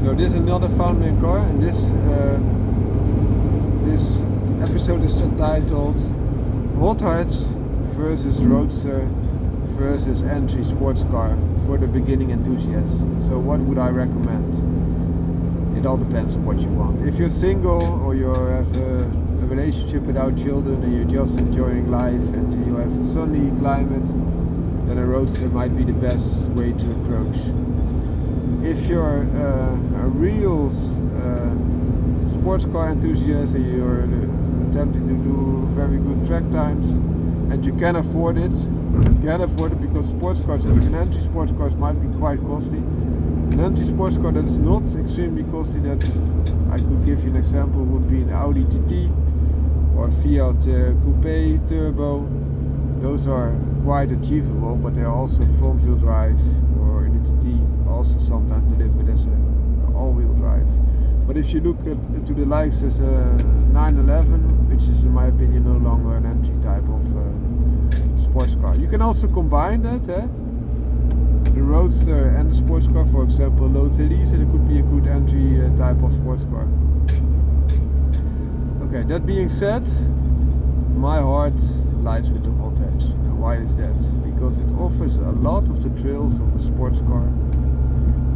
So this is another foundling car, and this episode is entitled hothatch versus roadster versus entry sports car for the beginning enthusiast. So what would I recommend? It all depends on what you want. If you're single or you have a relationship without children and you're just enjoying life and you have a sunny climate, then a roadster might be the best way to approach. If you're a real sports car enthusiast and you're attempting to do very good track times and you can afford it because sports cars, even entry sports cars, might be quite costly. An entry sports car that's not extremely costly, that I could give you an example, would be an Audi TT or Fiat Coupe Turbo. Those are quite achievable, but they are also front wheel drive, or in the TT also sometimes delivered as an all-wheel drive. But if you look to the likes as a 911, which is in my opinion no longer an entry type of sports car. You can also combine that, the roadster and the sports car. For example, Lotus Elise, it could be a good entry type of sports car. Okay, that being said, my heart lies with the hothatch. And why is that? Because it offers a lot of the thrills of a sports car.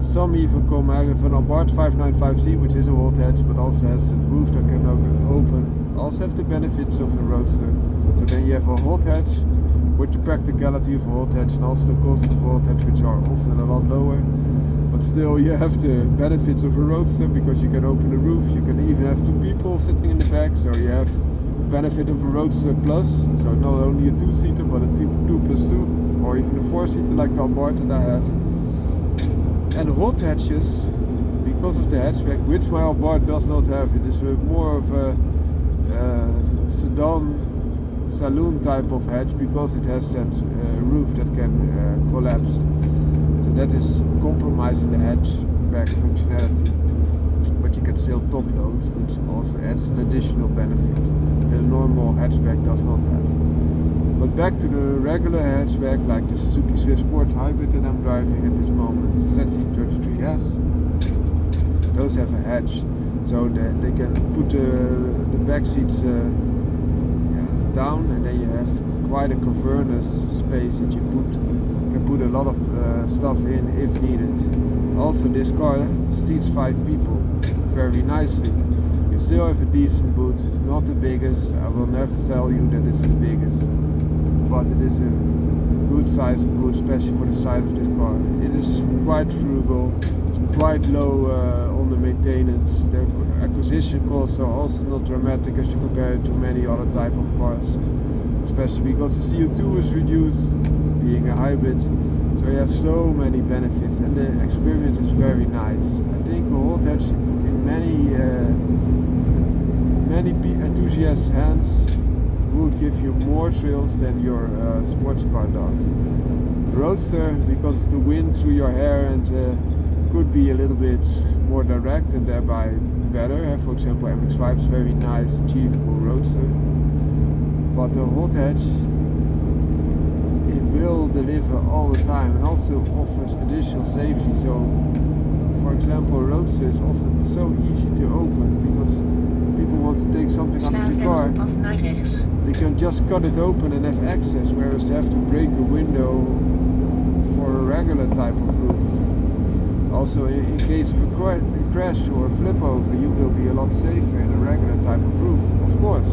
Some even come out with an Abarth 595C, which is a hothatch, but also has a roof that can open. Also have the benefits of the roadster. So then you have a hothatch with the practicality of a hothatch and also the cost of a hothatch, which are often a lot lower. But still you have the benefits of a roadster because you can open the roof, you can even have two people sitting in the back, so you have the benefit of a roadster plus, so not only a two-seater but a 2+2 or even a four-seater like the Abarth that I have. And hothatches, because of the hatchback, which my Abarth does not have, it is more of a sedan saloon type of hatch because it has that roof that can collapse. So that is compromising the hatchback functionality. But you can still top load, which also adds an additional benefit that a normal hatchback does not have. But back to the regular hatchback, like the Suzuki Swift Sport Hybrid that I'm driving at this moment, the ZC33S, those have a hatch, so that they can put the back seats down, and then you have quite a cavernous space that you can put a lot of stuff in if needed. Also, this car seats 5 people very nicely. You still have a decent boot. It's not the biggest. I will never tell you that it's the biggest, but it is a good size of boot, especially for the size of this car. It is quite frugal, it's quite low on the maintenance. The acquisition costs are also not dramatic as you compare it to many other type of cars, especially because the CO2 is reduced, being a hybrid. So you have so many benefits, and the experience is very nice. I think a hothatch in many enthusiasts' hands would give you more thrills than your sports car does. Roadster, because of the wind through your hair, and could be a little bit more direct and thereby better. For example, MX-5 is very nice, achievable roadster. But the hothatch, it will deliver all the time and also offers additional safety. So, for example, a roadster is often so easy to open because people want to take something out of the car. They can just cut it open and have access, whereas they have to break a window for a regular type of roof. Also, in case of a crash or a flip over, you will be a lot safer in a regular type of roof, of course.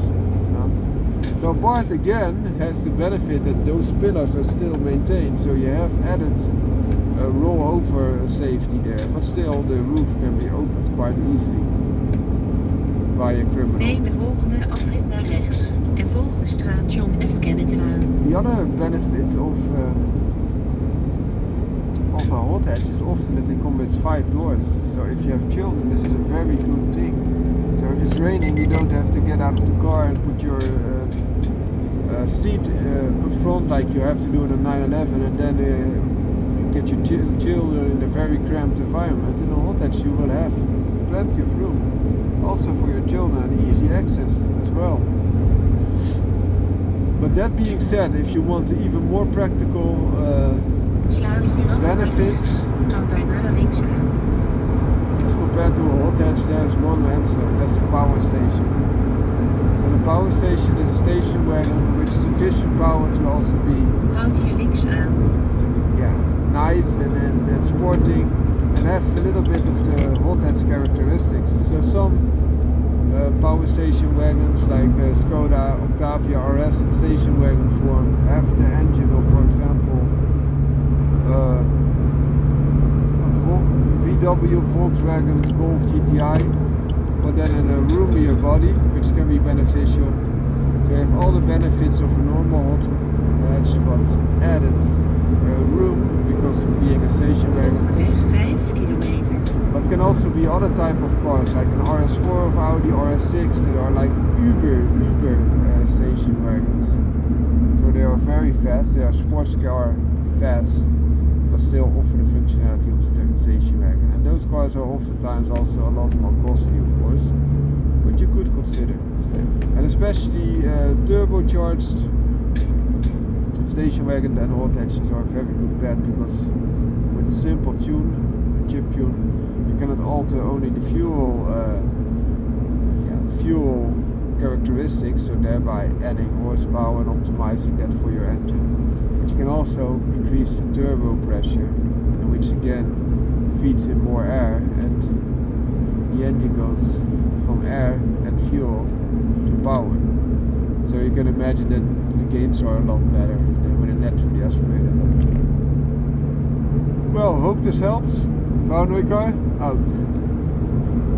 The Abarth again has the benefit that those pillars are still maintained, so you have added a rollover safety there, but still the roof can be opened quite easily by a criminal. Neem de volgende afrit naar rechts en volg de straat John F. Kennedy-laan. The other benefit of a hothatch is often that they come with 5 doors. So if you have children, this is a very good thing. So if it's raining, you don't have to get out of the car and put your seat up front like you have to do in a 911, and then get your children in a very cramped environment. In a hothatch you will have plenty of room, also for your children, and easy access as well. But that being said, if you want even more practical benefits as compared compared to a hothatch, there's one answer, and that's the power station. So the power station is a station wagon with sufficient power to also be Houd hier links aan. nice and sporting, and have a little bit of the hothatch characteristics. So some power station wagons like Skoda Octavia RS in station wagon form have the engine of, for example, a VW Volkswagen Golf GTI, but then in a roomier body, which can be beneficial. So you have all the benefits of a normal hothatch, but added room because being a station wagon. Volgende weg 5 kilometer. But can also be other type of cars like an RS4 of Audi, RS6 that are like uber station wagons. So they are very fast, they are sportscar fast, but still offer the functionality of a station wagon. And those cars are oftentimes also a lot more costly, of course, but you could consider. And especially turbocharged station wagon and hothatches are a very good bet, because with a simple tune, chip tune, you cannot alter only the fuel characteristics, so thereby adding horsepower and optimizing that for your engine. But you can also increase the turbo pressure, which again feeds in more air, and the engine goes from air and fuel to power. So you can imagine that the gains are a lot better than with a naturally aspirated engine. Well, hope this helps. Vaunoikar out.